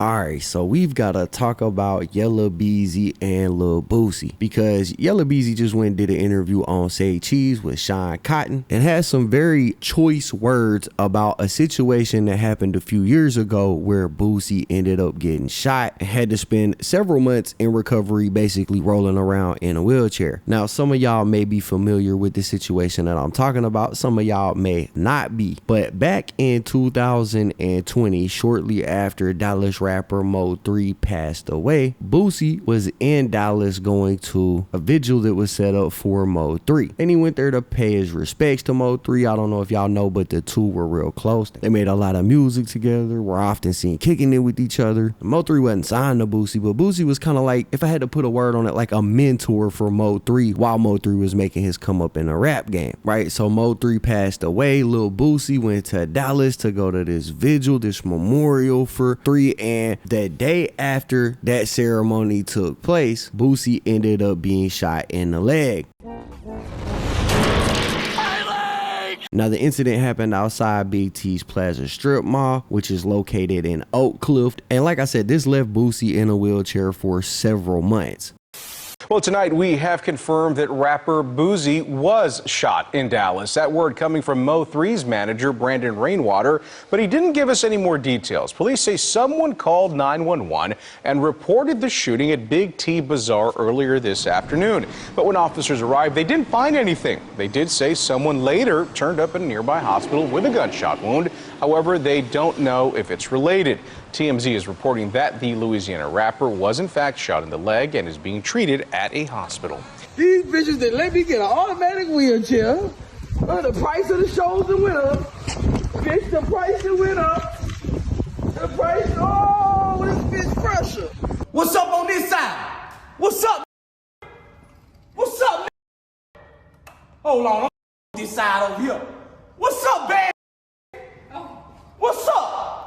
Alright, so we've got to talk about Yella, Beezy, and Lil Boosie, because Yella Beezy just went and did an interview on Say Cheese with Sean Cotton and has some very choice words about a situation that happened a few years ago where Boosie ended up getting shot and had to spend several months in recovery, basically rolling around in a wheelchair. Now, some of y'all may be familiar with the situation that I'm talking about, some of y'all may not be, but back in 2020, shortly after Dallas rapper Mo3 passed away, Boosie was in Dallas going to a vigil that was set up for Mo3, and he went there to pay his respects to Mo3. I don't know if y'all know, but the two were real close. They made a lot of music together, were often seen kicking it with each other. Mo3 wasn't signed to Boosie, but Boosie was kind of like, if I had to put a word on it, like a mentor for Mo3 while Mo3 was making his come up in the rap game, right? So Mo3 passed away. Lil Boosie went to Dallas to go to this vigil, this memorial for 3, and the day after that ceremony took place, Boosie ended up being shot in the leg. Now, the incident happened outside Big T's Plaza Strip Mall, which is located in Oak Cliff. And like I said, this left Boosie in a wheelchair for several months. Well, tonight we have confirmed that rapper Boosie was shot in Dallas. That word coming from Mo3's manager, Brandon Rainwater, but he didn't give us any more details. Police say someone called 911 and reported the shooting at Big T Bazaar earlier this afternoon. But when officers arrived, they didn't find anything. They did say someone later turned up at a nearby hospital with a gunshot wound. However, they don't know if it's related. TMZ is reporting that the Louisiana rapper was in fact shot in the leg and is being treated at a hospital. These bitches that let me get an automatic wheelchair, the price of the shows that went up, bitch, the price that went up, the price, oh, this bitch pressure. What's up on this side? What's up? What's up? Hold on, I'm this side over here. What's up, bad? What's up?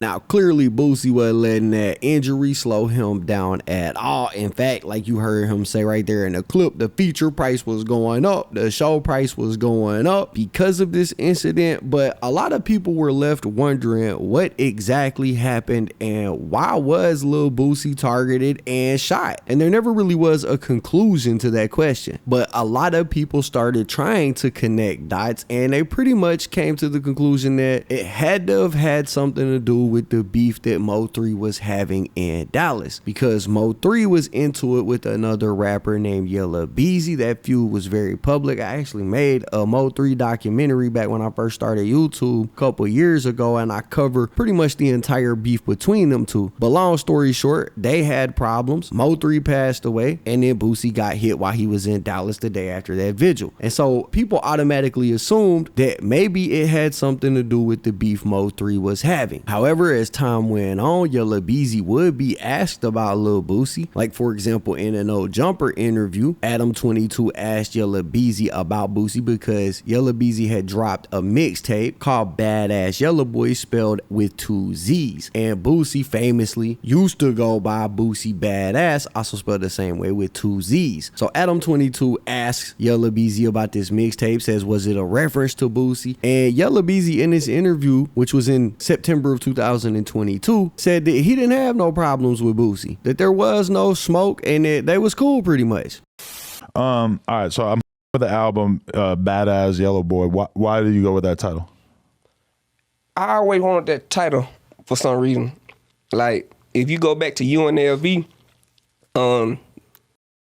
Now, clearly, Boosie wasn't letting that injury slow him down at all. In fact, like you heard him say right there in the clip, the feature price was going up, the show price was going up because of this incident. But a lot of people were left wondering what exactly happened and why was Lil Boosie targeted and shot? And there never really was a conclusion to that question. But a lot of people started trying to connect dots, and they pretty much came to the conclusion that it had to have had something to do with the beef that Mo3 was having in Dallas, because Mo3 was into it with another rapper named Yella Beezy. That feud was very public. I actually made a Mo3 documentary back when I first started YouTube a couple years ago, and I covered pretty much the entire beef between them two. But long story short, they had problems. Mo3 passed away, and then Boosie got hit while he was in Dallas the day after that vigil. And so people automatically assumed that maybe it had something to do with the beef Mo3 was having. However, as time went on, Yella Beezy would be asked about Lil Boosie. Like, for example, in an old Jumper interview, Adam22 asked Yella Beezy about Boosie because Yella Beezy had dropped a mixtape called Badass Yella Boy, spelled with 2 Z's. And Boosie famously used to go by Boosie Badass, also spelled the same way with 2 Z's. So Adam22 asks Yella Beezy about this mixtape, says, was it a reference to Boosie? And Yella Beezy in this interview, which was in September of 2022, said that he didn't have no problems with Boosie, that there was no smoke, and that they was cool pretty much. All right, so I'm with the album Badass Yellow Boy. Why did you go with that title? I always wanted that title for some reason. Like, if you go back to UNLV,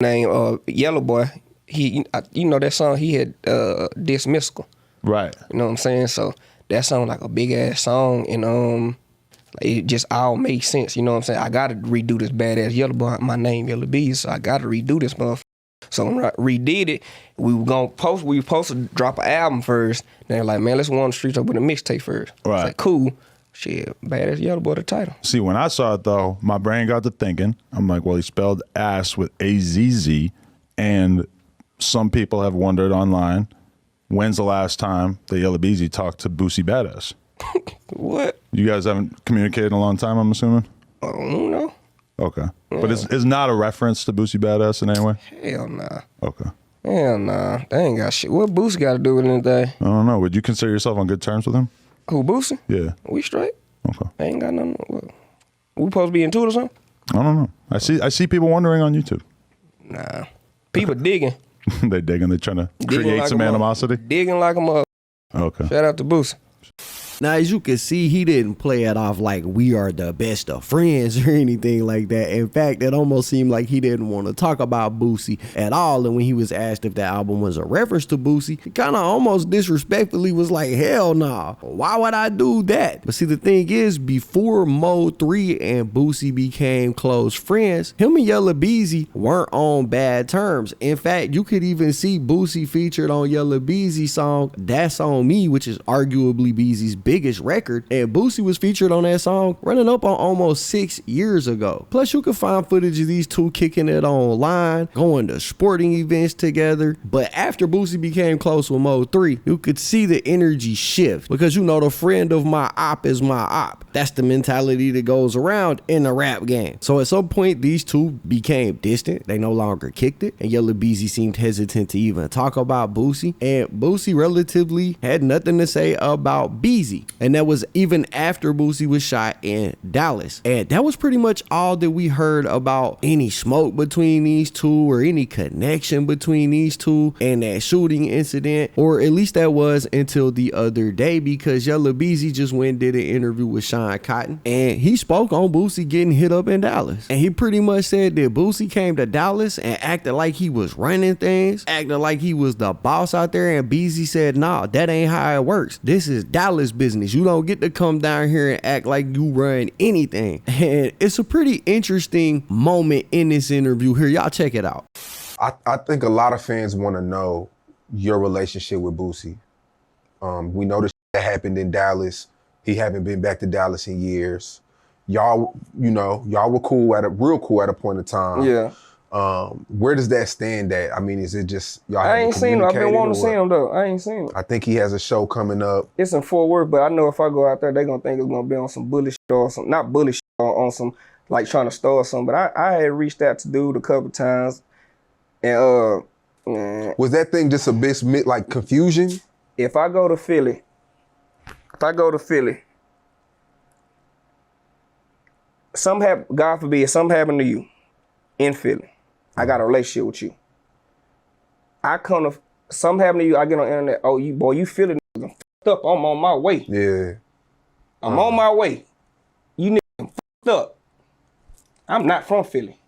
name Yellow Boy, he, you know that song, he had Dismissal. Right. You know what I'm saying? So that sounded like a big ass song, and it just all made sense. You know what I'm saying? I gotta redo this Badass Yellow Boy. My name Yella Beezy, so I gotta redo this motherfucker. So when I redid it, we were supposed to drop an album first. They're like, man, let's go on the streets up with a mixtape first. Right. It's like, cool. Shit, Badass Yellow Boy, the title. See, when I saw it though, my brain got to thinking. I'm like, well, he spelled ass with A-Z-Z, and some people have wondered online, when's the last time that Yella Beezy talked to Boosie Badass? What? You guys haven't communicated in a long time, I'm assuming? I don't know. Okay. Yeah. But it's not a reference to Boosie Badass in any way? Hell nah. Okay. Hell nah. They ain't got shit. What Boosie got to do with anything? I don't know. Would you consider yourself on good terms with him? Who, Boosie? Yeah. We straight. Okay. I ain't got nothing. We supposed to be into it or something? I don't know. I see people wondering on YouTube. Nah. People digging. They digging. They're trying to Digging create like some a animosity. Digging like a mother. Okay. Shout out to Boosie. Now, as you can see, he didn't play it off like we are the best of friends or anything like that. In fact, it almost seemed like he didn't want to talk about Boosie at all. And when he was asked if the album was a reference to Boosie, he kind of almost disrespectfully was like, hell nah, why would I do that? But see, the thing is, before Mo 3 and Boosie became close friends, him and Yella Beezy weren't on bad terms. In fact, you could even see Boosie featured on Yella Beezy's song, That's On Me, which is arguably Beezy's biggest record, and Boosie was featured on that song running up on almost 6 years ago. Plus, you can find footage of these two kicking it online, going to sporting events together. But after Boosie became close with Mo 3, you could see the energy shift, because you know the friend of my op is my op. That's the mentality that goes around in the rap game. So at some point, these two became distant. They no longer kicked it, and Yella Beezy seemed hesitant to even talk about Boosie, and Boosie relatively had nothing to say about Beezy. And that was even after Boosie was shot in Dallas. And that was pretty much all that we heard about any smoke between these two or any connection between these two and that shooting incident, or at least that was until the other day, because Yella Beezy just went and did an interview with Sean Cotton, and he spoke on Boosie getting hit up in Dallas. And he pretty much said that Boosie came to Dallas and acted like he was running things, acted like he was the boss out there, and Beezy said, nah, that ain't how it works. This is Dallas business. You don't get to come down here and act like you run anything. And it's a pretty interesting moment in this interview here. Y'all check it out. I think a lot of fans want to know your relationship with Boosie. We know the shit that happened in Dallas. He haven't been back to Dallas in years. Y'all, y'all were real cool at a point in time. Yeah. Where does that stand at? I mean, is it just y'all? I ain't seen him. I've been wanting to see him though. I ain't seen him. I think he has a show coming up. It's in Fort Worth, but I know if I go out there, they gonna think it's gonna be on some bully shit or some, not bully shit, on some like trying to store something. But I had reached out to dude a couple times, and was that thing just a bit like confusion? If I go to Philly, God forbid, something happened to you in Philly. I got a relationship with you. Something happened to you, I get on the internet, oh, you Philly niggas fucked up, I'm on my way. Yeah. I'm on my way. You niggas fucked up. I'm not from Philly.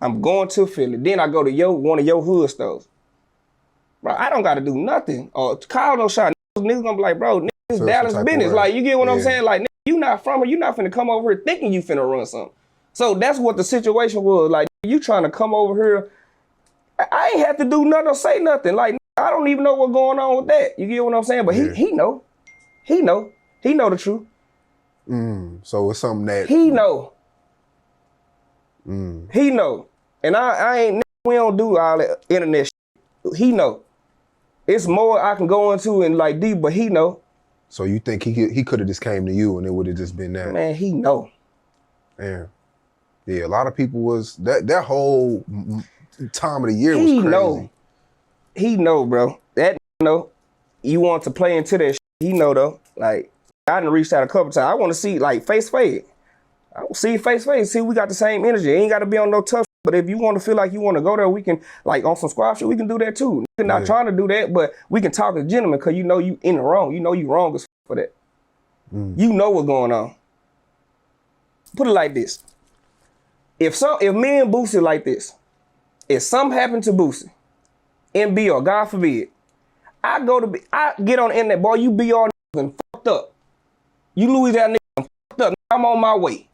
I'm going to Philly. Then I go to one of your hood stores. Bro, I don't gotta do nothing. Or call no shot. Niggas gonna be like, bro, this is Dallas business. Like, you get what I'm saying? Like, you not from here, you not finna come over here thinking you finna run something. So that's what the situation was. Like, you trying to come over here. I ain't have to do nothing or say nothing. Like, I don't even know what's going on with that. You get what I'm saying? But he know. He know. He know the truth. So it's something that he know. He know. And we don't do all that internet shit. He know. It's more I can go into and like deep, but he know. So you think he could have just came to you and it would have just been that? Man, he know. Yeah. Yeah, a lot of people was that whole time of the year was crazy. He know, bro. That know. You want to play into that shit. He know though. Like, I done reached out a couple times. I want to see like face. I want to see face. See, we got the same energy. It ain't got to be on no tough. But if you want to feel like you want to go there, we can, like on some squad shit, we can do that too. We're not trying to do that, but we can talk as gentlemen because you know you in the wrong. You know you wrong as for that. You know what's going on. Put it like this. If me and Boosie like this, if something happened to Boosie in BR, God forbid, I get on the internet, boy, you BR and fucked up. You Louisiana niggas fucked up. I'm on my way.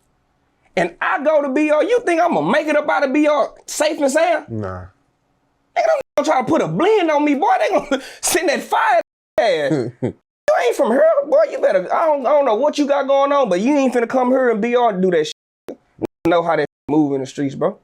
And I go to BR, you think I'm gonna make it up out of BR safe and sound? Nah. They gonna try to put a blend on me, boy. They gonna send that fire ass. You ain't from here, boy. You better, I don't know what you got going on, but you ain't finna come here and BR and do that shit. You know how that move in the streets, bro.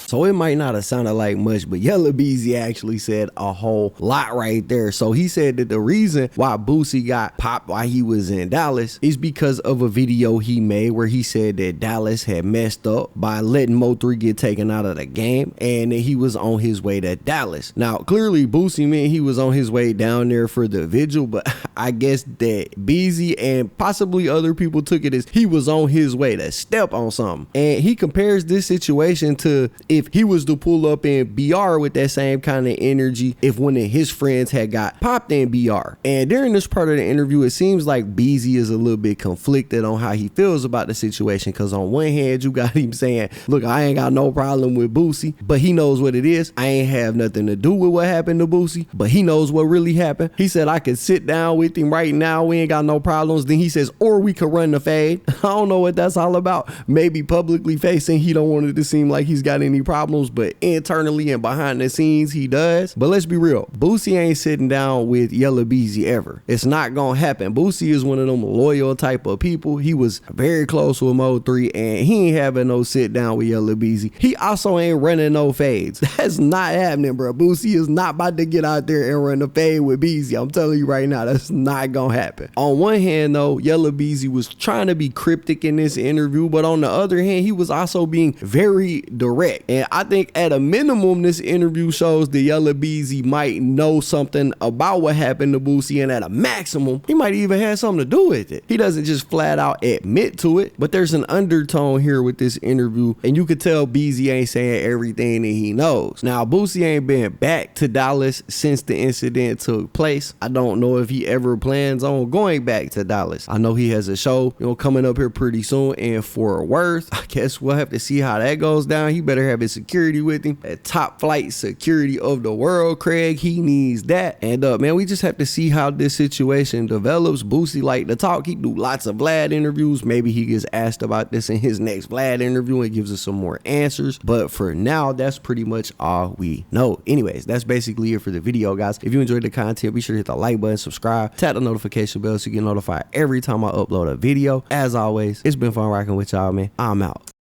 So it might not have sounded like much, but Yella Beezy actually said a whole lot right there. So he said that the reason why Boosie got popped while he was in Dallas is because of a video he made where he said that Dallas had messed up by letting Mo3 get taken out of the game and that he was on his way to Dallas. Now, clearly Boosie meant he was on his way down there for the vigil, but I guess that Beezy and possibly other people took it as he was on his way to step on something. And he compares this situation to if he was to pull up in BR with that same kind of energy if one of his friends had got popped in BR. And during this part of the interview, it seems like Beezy is a little bit conflicted on how he feels about the situation, because on one hand you got him saying, look, I ain't got no problem with Boosie, but he knows what it is. I ain't have nothing to do with what happened to Boosie, but he knows what really happened. He said I could sit down with him right now, we ain't got no problems. Then he says, or we could run the fade. I don't know what that's all about. Maybe publicly facing he don't want it to seem like he's got any problems, but internally and behind the scenes he does. But let's be real, Boosie ain't sitting down with Yella Beezy ever. It's not gonna happen. Boosie is one of them loyal type of people. He was very close with Mo3 and he ain't having no sit down with Yella Beezy. He also ain't running no fades. That's not happening, bro. Boosie is not about to get out there and run a fade with Beezy. I'm telling you right now, that's not gonna happen. On one hand though, Yella Beezy was trying to be cryptic in this interview, but on the other hand, he was also being very direct. And I think at a minimum, this interview shows that Yella Beezy might know something about what happened to Boosie, and at a maximum, he might even have something to do with it. He doesn't just flat out admit to it, but there's an undertone here with this interview, and you could tell Beezy ain't saying everything that he knows. Now, Boosie ain't been back to Dallas since the incident took place. I don't know if he ever plans on going back to Dallas. I know he has a show, coming up here pretty soon in Fort Worth. I guess we'll have to see how that goes down. He better have his security with him. That top flight security of the world, Craig. He needs that. And man, we just have to see how this situation develops. Boosie like to talk. He do lots of Vlad interviews. Maybe he gets asked about this in his next Vlad interview and gives us some more answers. But for now, that's pretty much all we know. Anyways, that's basically it for the video, guys. If you enjoyed the content, be sure to hit the like button, subscribe, tap the notification bell so you get notified every time I upload a video. As always, it's been fun rocking with y'all, man. I'm out.